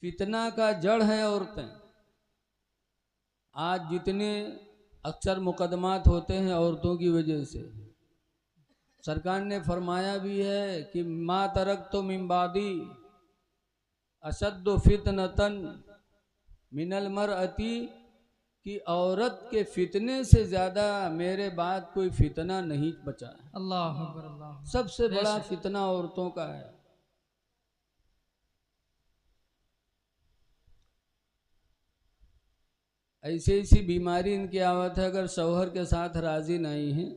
फितना का जड़ है औरतें। आज जितने अक्सर मुकदमात होते हैं औरतों की वजह से, सरकार ने फरमाया भी है कि मा तरक तो मिम्बादी अशद्दु फितनतन मिनल मरअती, कि औरत के फितने से ज़्यादा मेरे बाद कोई फितना नहीं बचा है। अल्लाह अकबर, अल्लाह। सबसे बड़ा फितना औरतों का है। ऐसी ऐसी बीमारी इनकी आवत है, अगर शौहर के साथ राजी नहीं है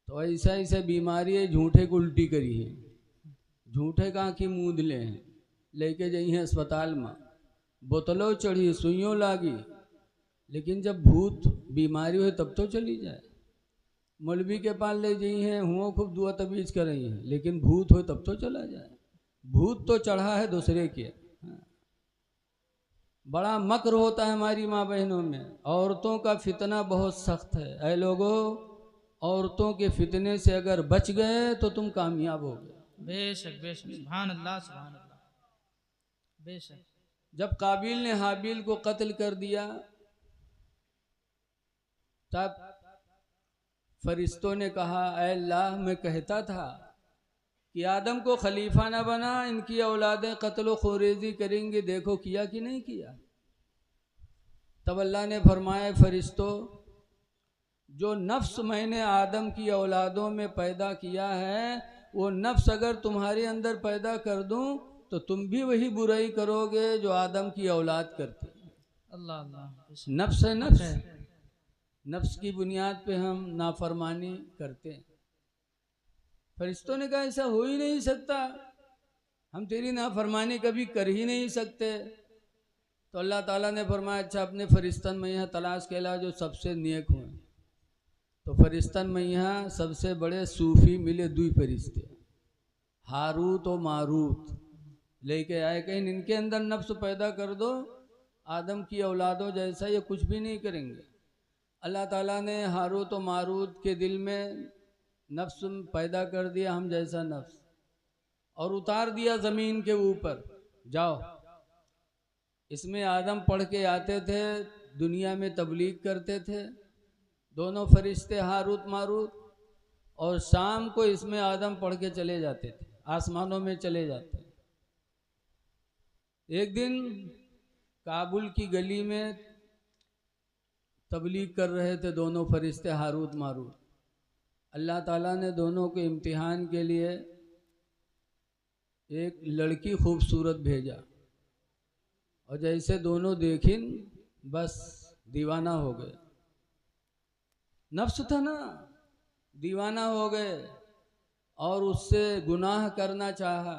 तो ऐसा ऐसा बीमारी है, झूठे को उल्टी करी है, झूठे का आँखी मूंद ले हैं, लेके जाई हैं अस्पताल में, बोतलों चढ़ी, सुइयों लागी, लेकिन जब भूत बीमारी हो तब तो चली जाए। मौलवी के पास ले जाई हैं, हुओं खूब दुआ तबीज कर रही हैं, लेकिन भूत हो तब तो चला जाए। भूत तो चढ़ा है दूसरे के। बड़ा मक्र होता है हमारी माँ बहनों में। औरतों का फितना बहुत सख्त है। ऐ लोगों, औरतों के फितने से अगर बच गए तो तुम कामयाब हो गए। बेशक बेशक, सुभान अल्लाह सुभान अल्लाह, बेशक। जब काबिल ने हाबिल को कत्ल कर दिया तब फरिश्तों ने कहा, ऐ अल्लाह, मैं कहता था कि आदम को खलीफा ना बना, इनकी औलादें कत्ल खोरेजी करेंगे, देखो किया कि नहीं किया। तब अल्लाह ने फरमाया, फरिश्तों, जो नफ्स मैंने आदम की औलादों में पैदा किया है, वो नफ्स अगर तुम्हारे अंदर पैदा कर दूं तो तुम भी वही बुराई करोगे जो आदम की औलाद करती है। अल्लाह अल्लाह। नफ्स है नफ्स, नफ्स की बुनियाद पे हम नाफरमानी करते हैं। फरिश्तों ने कहा, ऐसा हो ही नहीं सकता, हम तेरी नाफरमानी कभी कर ही नहीं सकते। तो अल्लाह ताला ने फरमाया, अच्छा अपने फरिश्तन में यहाँ तलाश के ला जो सबसे नेक हुए। तो फरिश्तन में यहाँ सबसे बड़े सूफी मिले, दुई फरिश्ते, हारूत और मारूत, लेके आए, कहीं इनके अंदर नफ्स पैदा कर दो, आदम की औलादों जैसा, ये कुछ भी नहीं करेंगे। अल्लाह ताला ने हारूत और मारूत के दिल में नफ्स पैदा कर दिया, हम जैसा नफ्स, और उतार दिया ज़मीन के ऊपर, जाओ। इसमें आदम पढ़ के आते थे, दुनिया में तबलीग करते थे, दोनों फरिश्ते हारूत मारूत, और शाम को इसमें आदम पढ़ के चले जाते थे, आसमानों में चले जाते। एक दिन काबुल की गली में तबलीग कर रहे थे दोनों फरिश्ते हारूत मारूत। अल्लाह ताला ने दोनों के इम्तिहान के लिए एक लड़की खूबसूरत भेजा, और जैसे दोनों देखिन बस दीवाना हो गए। नफ्स था ना, दीवाना हो गए और उससे गुनाह करना चाहा।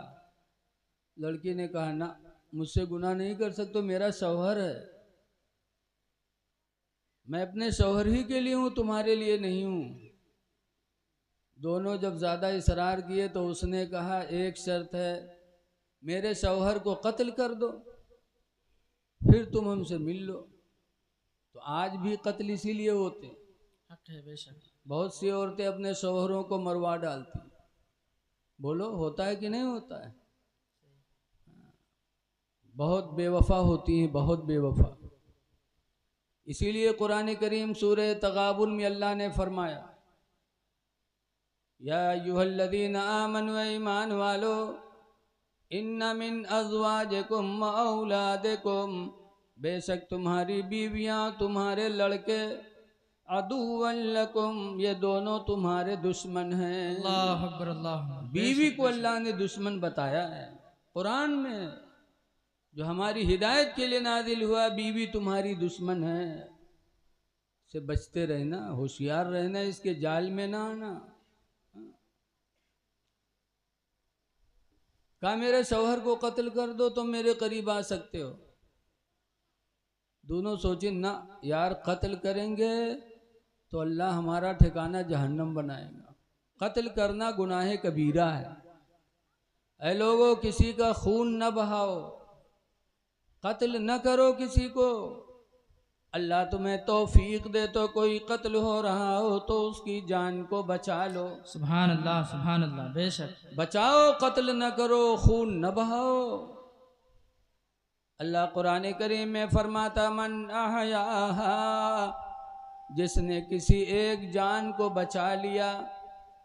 लड़की ने कहा, ना, मुझसे गुनाह नहीं कर सकते, मेरा शौहर है, मैं अपने शौहर ही के लिए हूँ, तुम्हारे लिए नहीं हूँ। दोनों जब ज़्यादा इसरार किए तो उसने कहा, एक शर्त है, मेरे शौहर को कत्ल कर दो, फिर तुम हमसे मिल लो। तो आज भी कत्ल इसीलिए होते हैं। बहुत सी औरतें अपने शौहरों को मरवा डालती। बोलो, होता है कि नहीं होता है? बहुत बेवफा होती हैं, बहुत बेवफा। इसीलिए कुरान करीम सूरह तगाबुन में अल्लाह ने फरमाया, या अय्युहल्लज़ीना आमनू, ईमान वालो, इन्ना मिन अज़वाजिकुम व औलादिकुम, बेशक तुम्हारी बीवियाँ, तुम्हारे लड़के, अदुव्वन लकुम, ये दोनों तुम्हारे दुश्मन हैं। अल्लाह अकबर, अल्लाह। बीवी को अल्लाह ने दुश्मन बताया है कुरान में, जो हमारी हिदायत के लिए नाजिल हुआ, बीवी तुम्हारी दुश्मन है, से बचते रहना, होशियार रहना, इसके जाल में ना आना। कहा, मेरे शौहर को कत्ल कर दो तो मेरे करीब आ सकते हो। दोनों सोचे, ना यार, कत्ल करेंगे तो अल्लाह हमारा ठिकाना जहन्नम बनाएगा। कत्ल करना गुनाह कबीरा है। ऐ लोगों, किसी का खून न बहाओ, कत्ल न करो किसी को। अल्लाह तुम्हें तौफीक दे तो कोई कत्ल हो रहा हो तो उसकी जान को बचा लो। सुभान अल्लाह सुभान अल्लाह, बेशक। बचाओ, कत्ल न करो, खून न बहाओ। अल्लाह कुरान करीम में फरमाता मन अहयाहा, जिसने किसी एक जान को बचा लिया,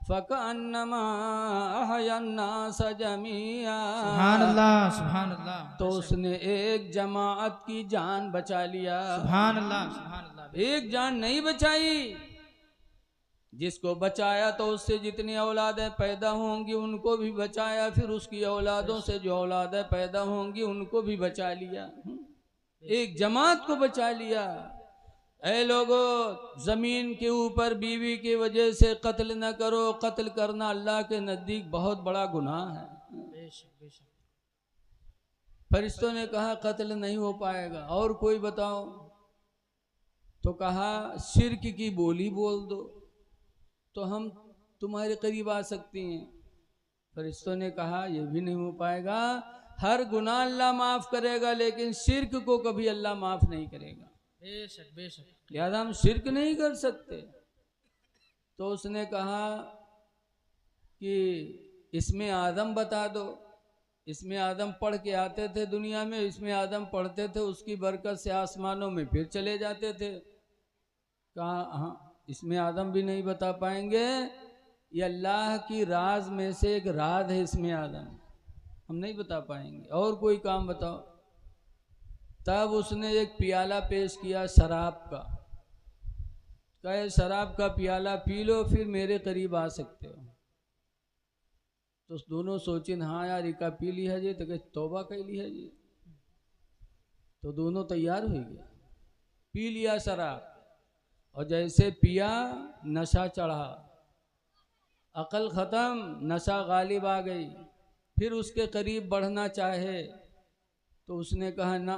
फ़कअन्नमा अहयन्नास जमीआ, सुभान अल्लाह सुभान अल्लाह। तो उसने एक जमाअत की जान बचा लिया। सुभान अल्लाह सुभान अल्लाह। एक जान नहीं बचाई, जिसको बचाया तो उससे जितनी औलादें पैदा होंगी उनको भी बचाया, फिर उसकी औलादों से जो औलादें पैदा होंगी उनको भी बचा लिया। एक जमात को बचा लिया। ऐ लोगो, जमीन के ऊपर बीवी की वजह से कत्ल न करो। कत्ल करना अल्लाह के नजदीक बहुत बड़ा गुनाह है। बेशक बेशक। फरिश्तों ने कहा कत्ल नहीं हो पाएगा, और कोई बताओ? तो कहा शिर्क की बोली बोल दो तो हम तुम्हारे करीब आ सकती हैं। फरिश्तों ने कहा यह भी नहीं हो पाएगा। हर गुनाह अल्लाह माफ करेगा, लेकिन शिर्क को कभी अल्लाह माफ नहीं करेगा। बेशक बेशक। लिहाजा हम शिर्क नहीं कर सकते। तो उसने कहा कि इसमें आदम बता दो। इसमें आदम पढ़ के आते थे दुनिया में, इसमें आदम पढ़ते थे, उसकी बरकत से आसमानों में फिर चले जाते थे। कहा हाँ, इसमें आदम भी नहीं बता पाएंगे, ये अल्लाह की राज में से एक राज है, इसमें आदम हम नहीं बता पाएंगे, और कोई काम बताओ। तब उसने एक पियाला पेश किया शराब का। कहे शराब का पियाला पी लो, फिर मेरे करीब आ सकते हो। तो दोनों सोचे हाँ यार इका पी लिया है जी, तो कहे तौबा कर लिया है जी। तो दोनों तैयार हो गए, पी लिया शराब, और जैसे पिया नशा चढ़ा, अकल ख़त्म, नशा गालिब आ गई। फिर उसके करीब बढ़ना चाहे तो उसने कहा ना।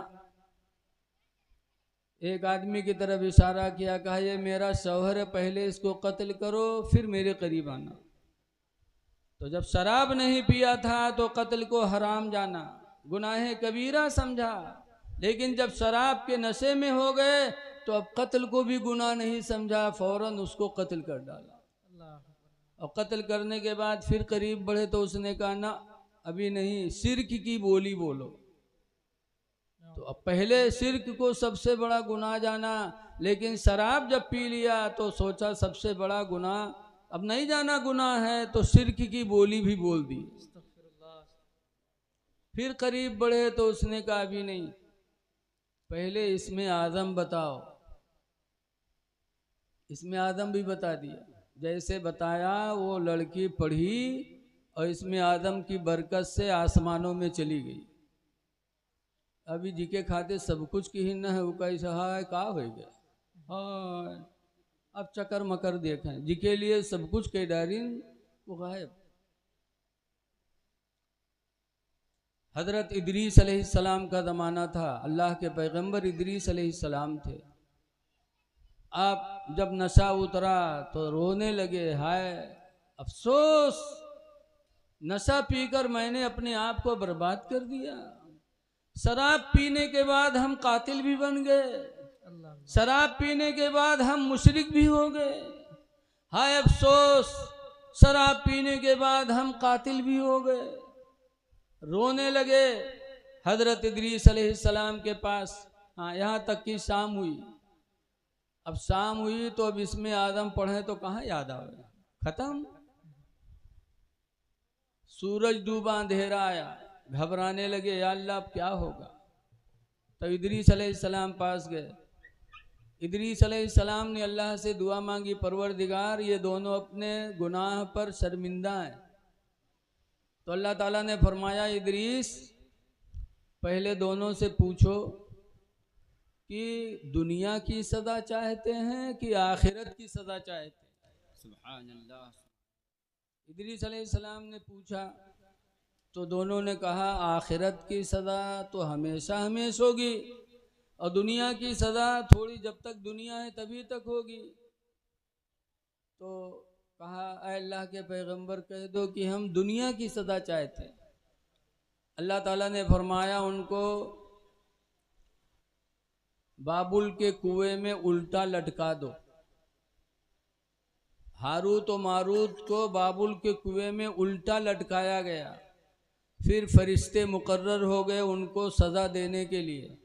एक आदमी की तरफ इशारा किया, कहा ये मेरा शौहर है, पहले इसको कत्ल करो फिर मेरे करीब आना। तो जब शराब नहीं पिया था तो कत्ल को हराम जाना, गुनाह कबीरा समझा, लेकिन जब शराब के नशे में हो गए तो अब कत्ल को भी गुनाह नहीं समझा, फौरन उसको कत्ल कर डाला। और कत्ल करने के बाद फिर करीब बढ़े तो उसने कहा ना अभी नहीं, शिर्क की बोली बोलो। तो अब पहले शिर्क को सबसे बड़ा गुनाह जाना, लेकिन शराब जब पी लिया तो सोचा सबसे बड़ा गुनाह अब नहीं जाना गुनाह है, तो शिर्क की बोली भी बोल दी। फिर करीब बढ़े तो उसने कहा अभी नहीं, पहले इसमें आदम बताओ। इसमें आदम भी बता दिया। जैसे बताया वो लड़की पढ़ी और इसमें आदम की बरकत से आसमानों में चली गई। अभी जिके खाते सब कुछ की ही न है, वो कैसा है का हो गया। हाँ अब चक्कर मकर देखें, जिके लिए सब कुछ के डारिन वो गायब। हजरत इदरीस अलैहिस्सलाम का ज़माना था, अल्लाह के पैगंबर इदरीस अलैहिस्सलाम थे। आप जब नशा उतरा तो रोने लगे, हाय अफसोस, नशा पीकर मैंने अपने आप को बर्बाद कर दिया। शराब पीने के बाद हम कातिल भी बन गए, शराब पीने के बाद हम मुशरिक भी हो गए। हाय अफसोस, शराब पीने के बाद हम कातिल भी हो गए। रोने लगे हजरत इदरीस अलैहिस्सलाम के पास। हाँ, यहाँ तक कि शाम हुई। अब शाम हुई तो अब इसमें आदम पढ़े तो कहाँ याद आवे, खत्म। सूरज डूबा, अंधेरा आया, घबराने लगे, या अल्लाह अब क्या होगा। तो इदरीस अलैहिस्सलाम पास गए। इदरीस अलैहिस्सलाम ने अल्लाह से दुआ मांगी, परवरदिगार ये दोनों अपने गुनाह पर शर्मिंदा हैं। तो अल्लाह ताला ने फरमाया इदरीस पहले दोनों से पूछो कि दुनिया की सज़ा चाहते हैं कि आखिरत की सज़ा चाहते हैं। सुभान अल्लाह। इदरीस अलैहिस्सलाम ने पूछा तो दोनों ने कहा आखिरत की सज़ा तो हमेशा हमेशा होगी, और दुनिया की सज़ा थोड़ी जब तक दुनिया है तभी तक होगी। तो कहा ऐ अल्लाह के पैगंबर कह दो कि हम दुनिया की सज़ा चाहते हैं। अल्लाह ताला ने फरमाया उनको बाबुल के कुएं में उल्टा लटका दो। हारूत और मारूत को बाबुल के कुएं में उल्टा लटकाया गया। फिर फरिश्ते मुकर्रर हो गए उनको सज़ा देने के लिए।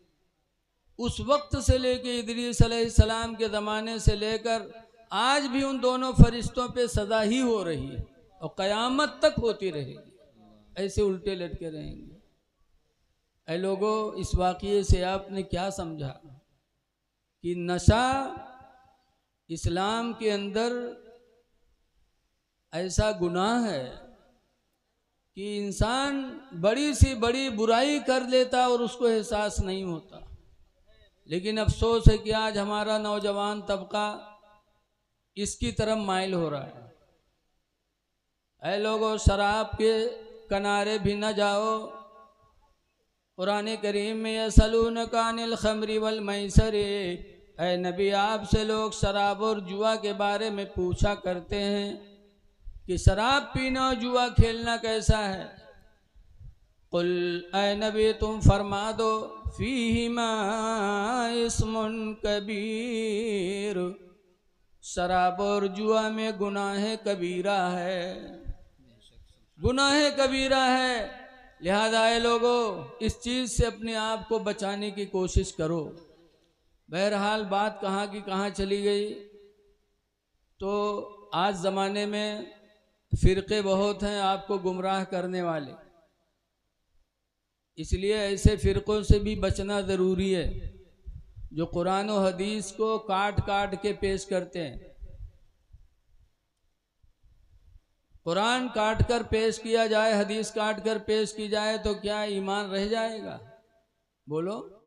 उस वक्त से लेके इदरीस अलैहिस्सलाम के ज़माने से लेकर आज भी उन दोनों फरिश्तों पे सज़ा ही हो रही है और क़यामत तक होती रहेगी, ऐसे उल्टे लटके रहेंगे। ऐ लोगों, इस वाक़ये से आपने क्या समझा कि नशा इस्लाम के अंदर ऐसा गुनाह है कि इंसान बड़ी सी बड़ी बुराई कर लेता और उसको एहसास नहीं होता। लेकिन अफसोस है कि आज हमारा नौजवान तबका इसकी तरफ माइल हो रहा है। ऐ लोगों, शराब के किनारे भी न जाओ। कुरान करीम में यसअलूनका अनिल खम्रि वल मैसर, ऐ नबी आपसे लोग शराब और जुआ के बारे में पूछा करते हैं कि शराब पीना और जुआ खेलना कैसा है। कुल, ऐ नबी तुम फरमा दो, फीहिमा इस्मुन कबीर, शराब और जुआ में गुनाह कबीरा है, गुनाह कबीरा है। लिहाजा ए लोगों, इस चीज़ से अपने आप को बचाने की कोशिश करो। बहरहाल बात कहाँ की कहाँ चली गई। तो आज ज़माने में फ़िरक़े बहुत हैं आपको गुमराह करने वाले, इसलिए ऐसे फ़िरक़ों से भी बचना ज़रूरी है जो कुरान और हदीस को काट काट के पेश करते हैं। कुरान काट कर पेश किया जाए, हदीस काट कर पेश की जाए तो क्या ईमान रह जाएगा? बोलो।